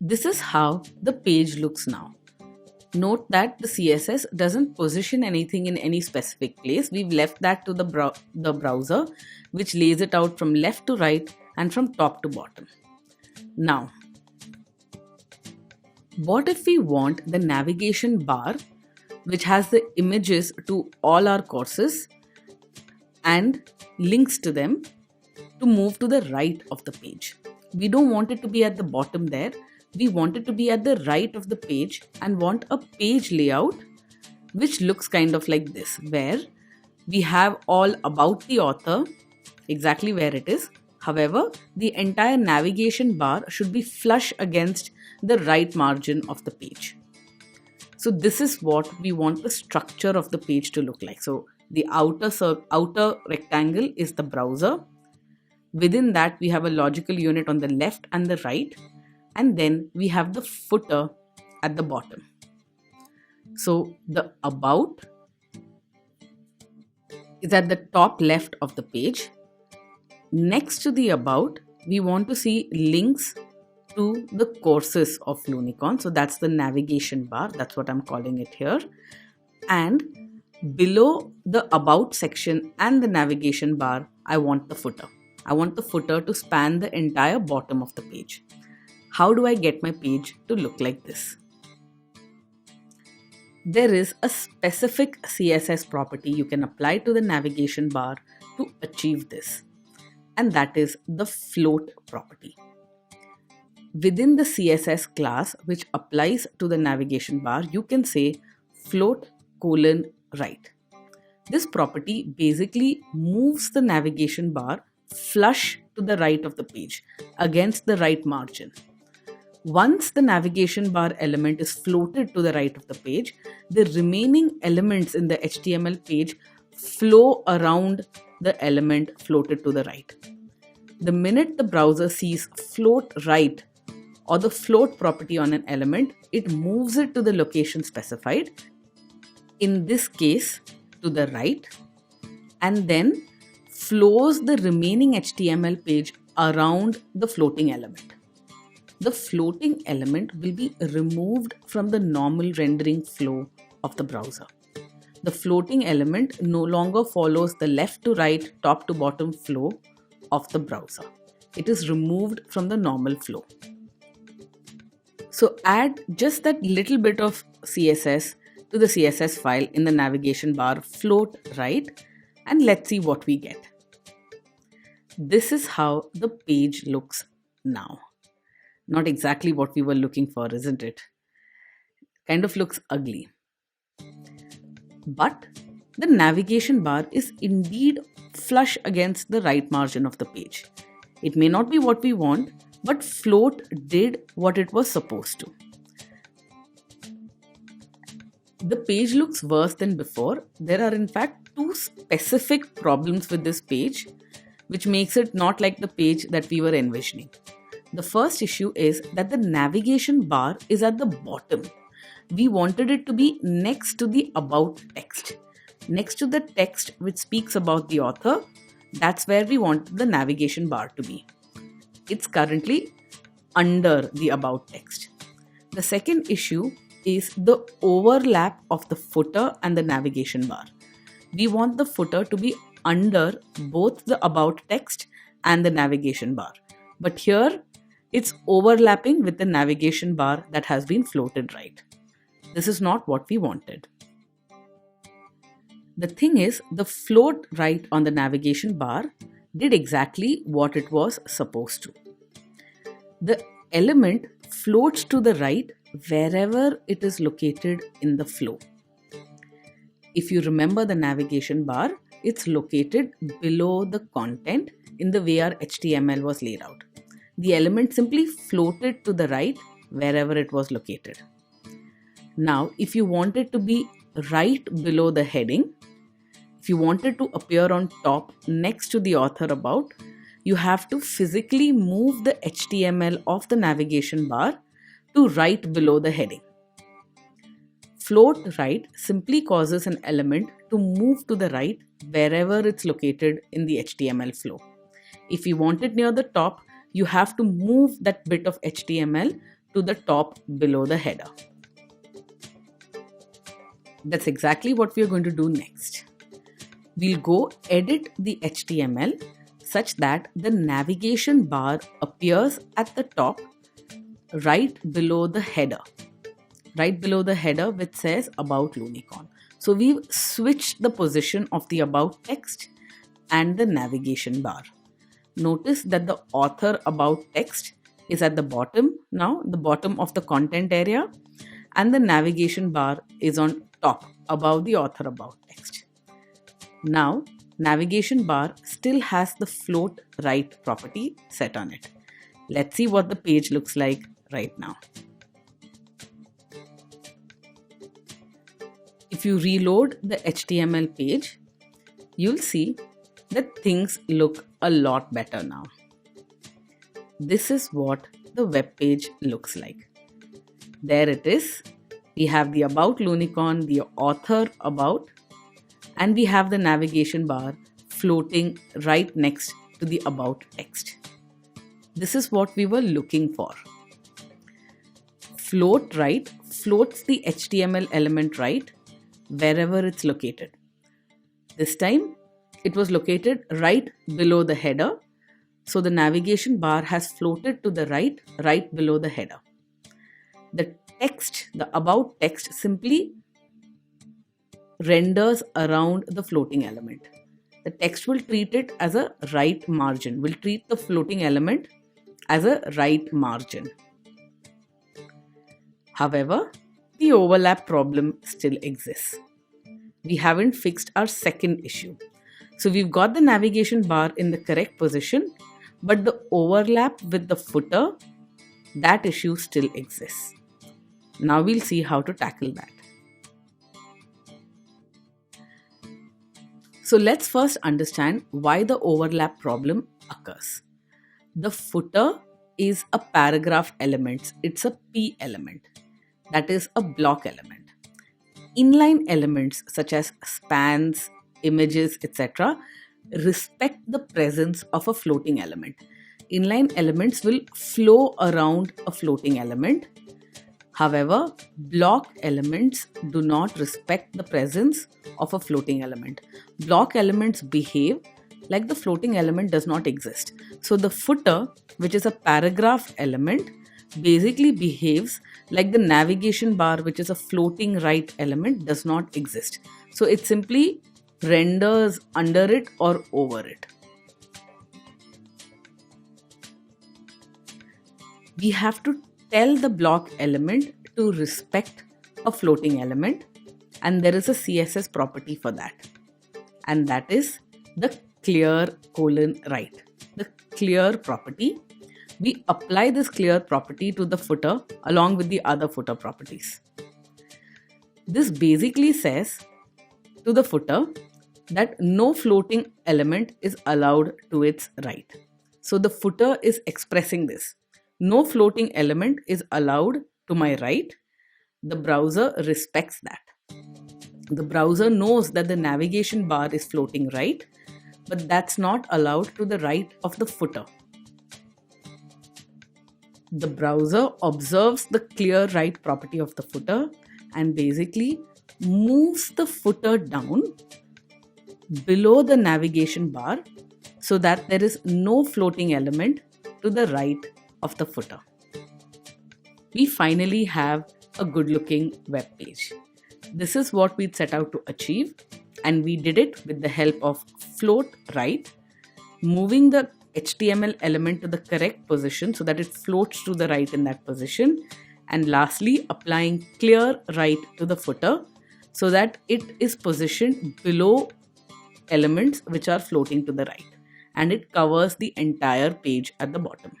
This is how the page looks now. Note that the CSS doesn't position anything in any specific place. We've left that to the browser, which lays it out from left to right and from top to bottom. Now, what if we want the navigation bar, which has the images to all our courses and links to them, to move to the right of the page? We don't want it to be at the bottom there. We want it to be at the right of the page and want a page layout which looks kind of like this, where we have all about the author, exactly where it is. However, the entire navigation bar should be flush against the right margin of the page. So this is what we want the structure of the page to look like. So the outer rectangle is the browser. Within that, we have a logical unit on the left and the right. And then we have the footer at the bottom. So the about is at the top left of the page. Next to the about, we want to see links to the courses of Lunicorn. So that's the navigation bar. That's what I'm calling it here. And below the about section and the navigation bar, I want the footer. I want the footer to span the entire bottom of the page. How do I get my page to look like this? There is a specific CSS property you can apply to the navigation bar to achieve this, and that is the float property. Within the CSS class which applies to the navigation bar, you can say float:right. This property basically moves the navigation bar flush to the right of the page against the right margin. Once the navigation bar element is floated to the right of the page, the remaining elements in the HTML page flow around the element floated to the right. The minute the browser sees float right or the float property on an element, it moves it to the location specified, in this case to the right, and then flows the remaining HTML page around the floating element. The floating element will be removed from the normal rendering flow of the browser. The floating element no longer follows the left to right, top to bottom flow of the browser. It is removed from the normal flow. So add just that little bit of CSS to the CSS file in the navigation bar float right, and let's see what we get. This is how the page looks now. Not exactly what we were looking for, isn't it? Kind of looks ugly. But the navigation bar is indeed flush against the right margin of the page. It may not be what we want, but float did what it was supposed to. The page looks worse than before. There are in fact two specific problems with this page, which makes it not like the page that we were envisioning. The first issue is that the navigation bar is at the bottom. We wanted it to be next to the about text. Next to the text which speaks about the author, that's where we want the navigation bar to be. It's currently under the about text. The second issue is the overlap of the footer and the navigation bar. We want the footer to be under both the about text and the navigation bar. But here, it's overlapping with the navigation bar that has been floated right. This is not what we wanted. The thing is, the float right on the navigation bar did exactly what it was supposed to. The element floats to the right wherever it is located in the flow. If you remember the navigation bar, it's located below the content in the way our HTML was laid out. The element simply floated to the right wherever it was located. Now, if you want it to be right below the heading, if you want it to appear on top next to the author about, you have to physically move the HTML of the navigation bar to right below the heading. Float right simply causes an element to move to the right wherever it's located in the HTML flow. If you want it near the top, you have to move that bit of HTML to the top below the header. That's exactly what we are going to do next. We'll go edit the HTML such that the navigation bar appears at the top right below the header. Right below the header which says About Lunicorn. So we've switched the position of the About text and the navigation bar. Notice that the author about text is at the bottom now, the bottom of the content area, and the navigation bar is on top above the author about text. Now, navigation bar still has the float right property set on it. Let's see what the page looks like right now. If you reload the HTML page, you'll see that things look a lot better now. This is what the web page looks like. There it is. We have the About Lunicorn, the author about, and we have the navigation bar floating right next to the About text. This is what we were looking for. Float right floats the HTML element right wherever it's located. This time it was located right below the header, so the navigation bar has floated to the right below the header. The text, the About text, simply renders around the floating element. The text will treat it as a right margin, will treat the floating element as a right margin. However, the overlap problem still exists. We haven't fixed our second issue. So we've got the navigation bar in the correct position, but the overlap with the footer, that issue still exists. Now we'll see how to tackle that. So let's first understand why the overlap problem occurs. The footer is a paragraph element. It's a P element. That is a block element. Inline elements such as spans, images, etc. respect the presence of a floating element. Inline elements will flow around a floating element. However, block elements do not respect the presence of a floating element. Block elements behave like the floating element does not exist. So the footer, which is a paragraph element, basically behaves like the navigation bar, which is a floating right element, does not exist. So it simply renders under it or over it. We have to tell the block element to respect a floating element, and there is a CSS property for that, and that is the clear : right. The clear property. We apply this clear property to the footer along with the other footer properties. This basically says to the footer that no floating element is allowed to its right. So the footer is expressing this. No floating element is allowed to my right. The browser respects that. The browser knows that the navigation bar is floating right, but that's not allowed to the right of the footer. The browser observes the clear right property of the footer and basically moves the footer down below the navigation bar so that there is no floating element to the right of the footer. We finally have a good looking web page. This is what we'd set out to achieve, and we did it with the help of float right, moving the HTML element to the correct position so that it floats to the right in that position, and lastly applying clear right to the footer so that it is positioned below elements which are floating to the right, and it covers the entire page at the bottom.